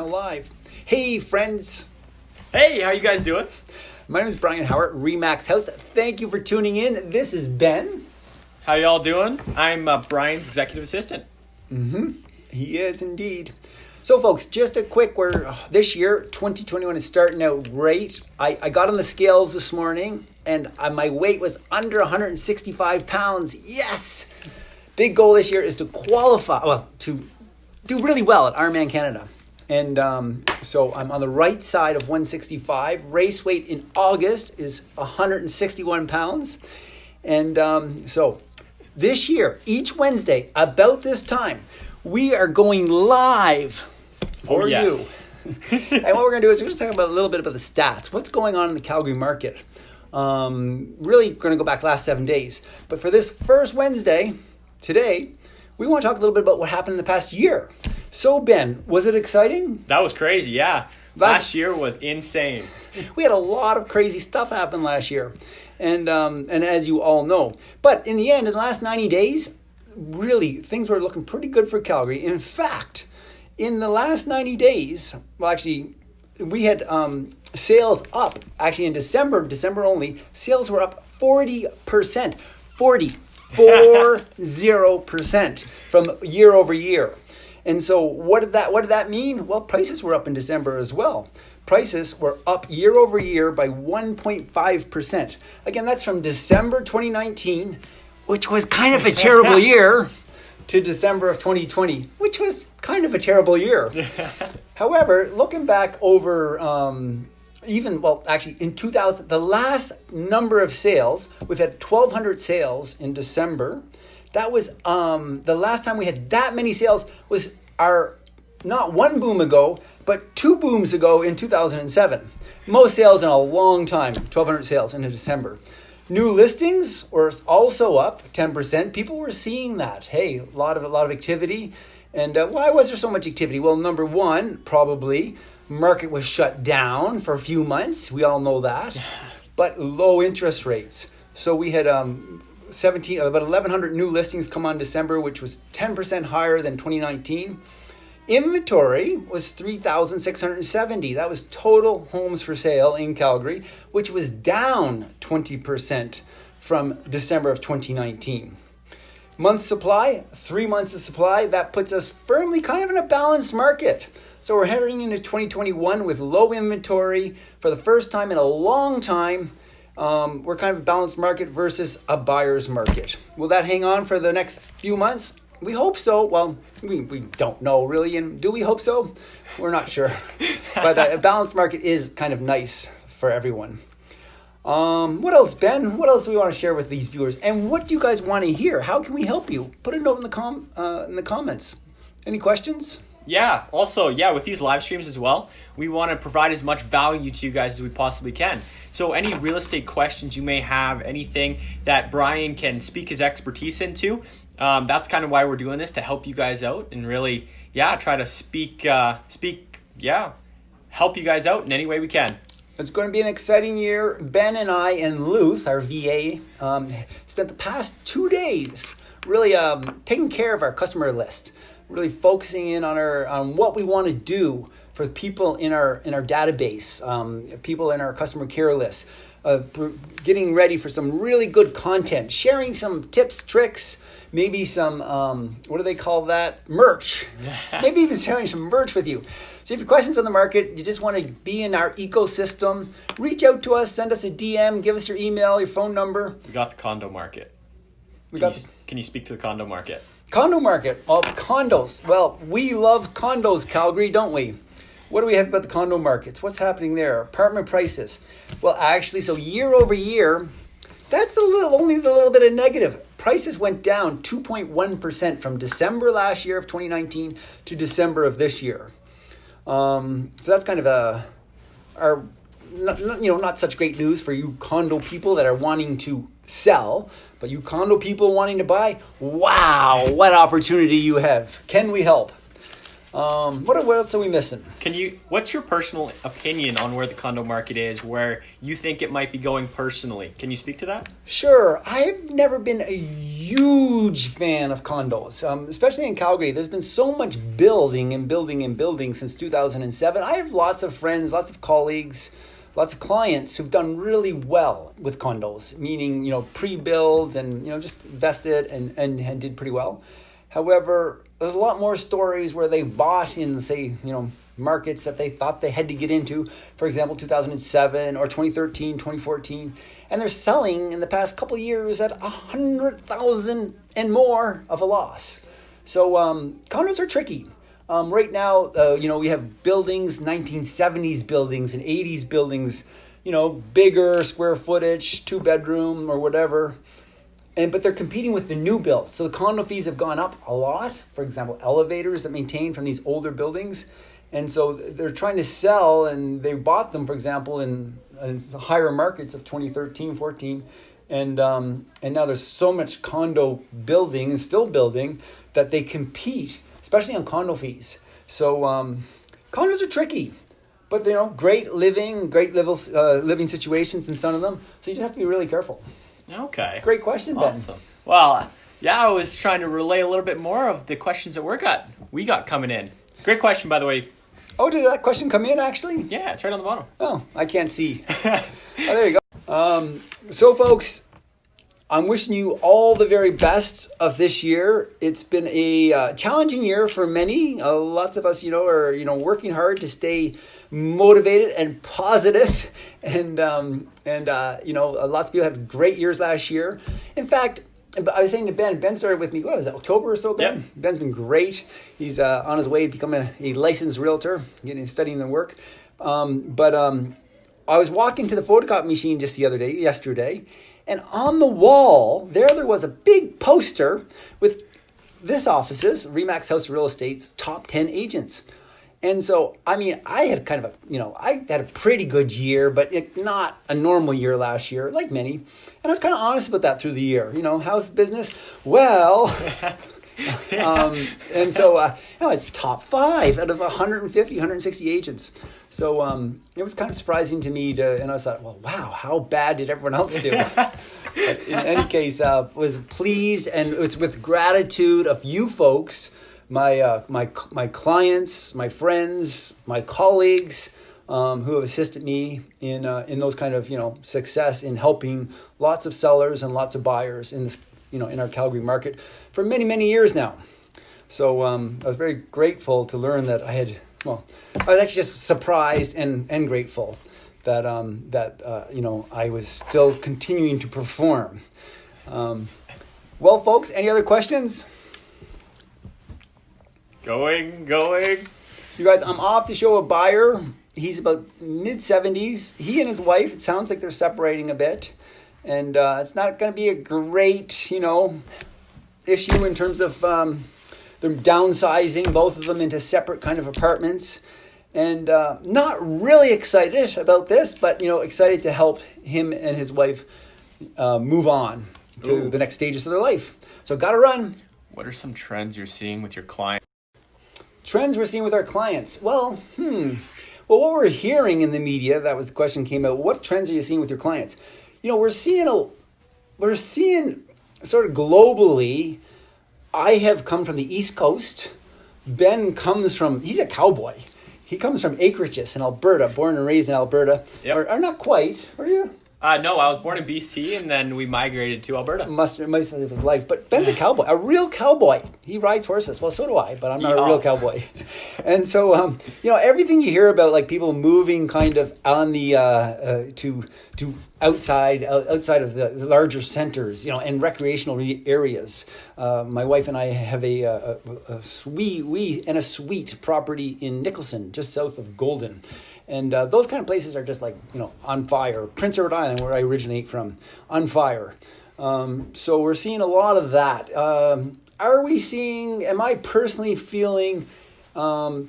now live. Hey, friends. Hey, how you guys doing? My name is Bryon Howard, Remax House. Thank you for tuning in. This is Ben. How y'all doing? I'm Brian's executive assistant. He is indeed. So, folks, just a quick word. This year, 2021 is starting out great. I got on the scales this morning, and my weight was under 165 pounds. Yes! Big goal this year is to qualify, to do really well at Ironman Canada. And so I'm on the right side of 165. Race weight in August is 161 pounds. And so this year, each Wednesday, about this time, we are going live for you. And what we're going to do is we're just talking about a little bit about the stats. What's going on in the Calgary market? Really going to go back last 7 days. But for this first Wednesday, today, we want to talk a little bit about what happened in the past year. So, Ben, was it exciting? That was crazy, yeah. Last year was insane. We had a lot of crazy stuff happen last year. And as you all know. But in the end, in the last 90 days, really, things were looking pretty good for Calgary. In fact, in the last 90 days, well, actually, we had sales up. Actually, in December only, sales were up 40%. 40% from year over year. And so what did that mean? Well, prices were up in December as well. Prices were up year over year by 1.5%. Again, that's from December 2019, which was kind of a terrible year, to December of 2020, which was kind of a terrible year. However, looking back over in 2000, the last number of sales, we've had 1,200 sales in December. That was the last time we had that many sales was not one boom ago, but 2 booms ago in 2007. Most sales in a long time, 1,200 sales in December. New listings were also up 10%. People were seeing that. Hey, a lot of activity. And why was there so much activity? Well, number one, probably market was shut down for a few months. We all know that. But low interest rates. So we had about 1,100 new listings come on December, which was 10% higher than 2019. Inventory was 3,670. That was total homes for sale in Calgary, which was down 20% from December of 2019. Month supply, 3 months of supply. That puts us firmly kind of in a balanced market. So we're heading into 2021 with low inventory for the first time in a long time. We're kind of a balanced market versus a buyer's market. Will that hang on for the next few months? We hope so. Well, we don't know really. And do we hope so? We're not sure. But a balanced market is kind of nice for everyone. What else, Ben? What else do we want to share with these viewers? And what do you guys want to hear? How can we help you? Put a note in the comments. Any questions? Yeah, also, with these live streams as well, we want to provide as much value to you guys as we possibly can. So any real estate questions you may have, anything that Bryon can speak his expertise into, that's kind of why we're doing this, to help you guys out and really, try to help you guys out in any way we can. It's going to be an exciting year. Ben and I and Louise, our VA, spent the past 2 days really taking care of our customer list. Really focusing in on what we want to do for people in our database, people in our customer care list, getting ready for some really good content, sharing some tips, tricks, maybe some, what do they call that? Merch. Maybe even selling some merch with you. So if you have questions on the market, you just want to be in our ecosystem, reach out to us, send us a DM, give us your email, your phone number. We got the condo market. Can you speak to the condo market? Condo market. Well, condos. Well, we love condos, Calgary, don't we? What do we have about the condo markets? What's happening there? Apartment prices. Well, actually, so year over year, that's only a little bit of negative. Prices went down 2.1% from December last year of 2019 to December of this year. So that's kind of not such great news for you condo people that are wanting to sell, but you condo people wanting to buy, wow, what opportunity you have. Can we help? What else are we missing? What's your personal opinion on where the condo market is, where you think it might be going personally? Can you speak to that? Sure. I've never been a huge fan of condos, especially in Calgary. There's been so much building and building and building since 2007. I have lots of friends, lots of colleagues, lots of clients who've done really well with condos, meaning, pre-builds and, just invested and did pretty well. However, there's a lot more stories where they bought in, say, markets that they thought they had to get into, for example, 2007 or 2013, 2014, and they're selling in the past couple of years at 100,000 and more of a loss. So condos are tricky. Right now, we have buildings, 1970s buildings and 80s buildings, bigger square footage, 2-bedroom or whatever. But they're competing with the new build. So the condo fees have gone up a lot. For example, elevators that maintain from these older buildings. And so they're trying to sell, and they bought them, for example, in higher markets of 2013, 14. And now there's so much condo building and still building that they compete, especially on condo fees. So condos are tricky. But, great living situations in some of them. So you just have to be really careful. Okay. Great question, Ben. Awesome. Well, I was trying to relay a little bit more of the questions that we got coming in. Great question, by the way. Oh, did that question come in, actually? Yeah, it's right on the bottom. Oh, I can't see. There you go. So, folks, I'm wishing you all the very best of this year. It's been a challenging year for many. Lots of us, are working hard to stay motivated and positive, and lots of people had great years last year. In fact, I was saying to Ben. Ben started with me. What was it, October or so? Ben. Yep. Ben's been great. He's on his way to becoming a licensed realtor, studying the work. But I was walking to the photocopy machine just yesterday. And on the wall, there was a big poster with this office's, Remax House Real Estate's top 10 agents. And so, I had I had a pretty good year, but not a normal year last year, like many. And I was kind of honest about that through the year. How's business? Well, and so I was top 5 out of 150, 160 agents. So it was kind of surprising to me and I thought, well, wow, how bad did everyone else do? In any case, was pleased, and it's with gratitude of you folks, my clients, my friends, my colleagues, who have assisted me in those kind of success in helping lots of sellers and lots of buyers in this in our Calgary market for many, many years now. So I was very grateful to learn that I was actually just surprised and grateful that I was still continuing to perform. Well, folks, any other questions? Going. You guys, I'm off to show a buyer. He's about mid-70s. He and his wife, it sounds like they're separating a bit. And it's not going to be a great, issue in terms of them downsizing both of them into separate kind of apartments. And not really excited about this, but, excited to help him and his wife move on to the next stages of their life. So got to run. What are some trends you're seeing with your clients? Trends we're seeing with our clients. Well, what we're hearing in the media, that was the question came out. What trends are you seeing with your clients? We're seeing sort of globally. I have come from the East Coast. Ben he's a cowboy. He comes from acreages in Alberta, born and raised in Alberta. Yep. Or not quite. Were you? No, I was born in BC, and then we migrated to Alberta. Most of his life. But Ben's a cowboy, a real cowboy. He rides horses. Well, so do I, but I'm not a real cowboy. And so, everything you hear about, like people moving kind of on the to outside of the larger centers, and recreational areas. My wife and I have a suite property in Nicholson, just south of Golden. And those kind of places are just like, on fire. Prince Edward Island, where I originate from, on fire. So we're seeing a lot of that. Am I personally feeling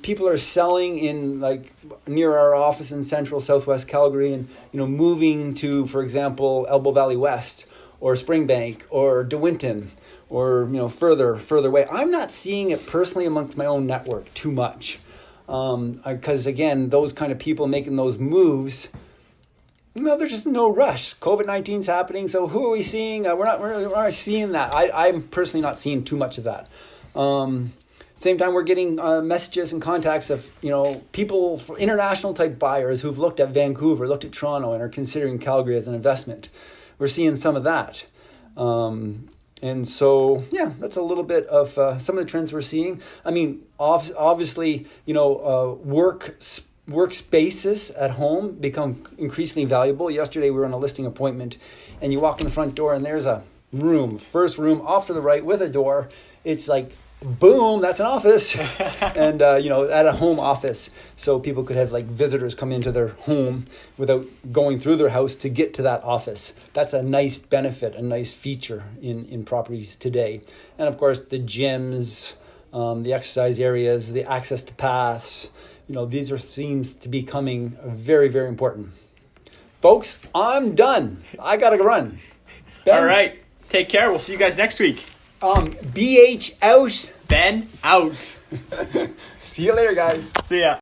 people are selling in like near our office in central southwest Calgary and, moving to, for example, Elbow Valley West or Springbank or De Winton further away. I'm not seeing it personally amongst my own network too much, because again, those kind of people making those moves, there's just no rush. COVID-19 is happening, so who are we seeing? We're not seeing that. I'm personally not seeing too much of that. Same time, we're getting messages and contacts of people, international type buyers who've looked at Vancouver, looked at Toronto, and are considering Calgary as an investment. We're seeing some of that. And so, that's a little bit of some of the trends we're seeing. I mean, obviously, workspaces at home become increasingly valuable. Yesterday, we were on a listing appointment, and you walk in the front door, and there's a first room off to the right with a door. It's like, boom, that's an office. And, at a home office. So people could have visitors come into their home without going through their house to get to that office. That's a nice benefit, a nice feature in properties today. And of course, the gyms, the exercise areas, the access to paths, these seems to be becoming very, very important. Folks, I'm done. I got to run. Ben? All right. Take care. We'll see you guys next week. BH out. Ben out. See you later, guys. See ya.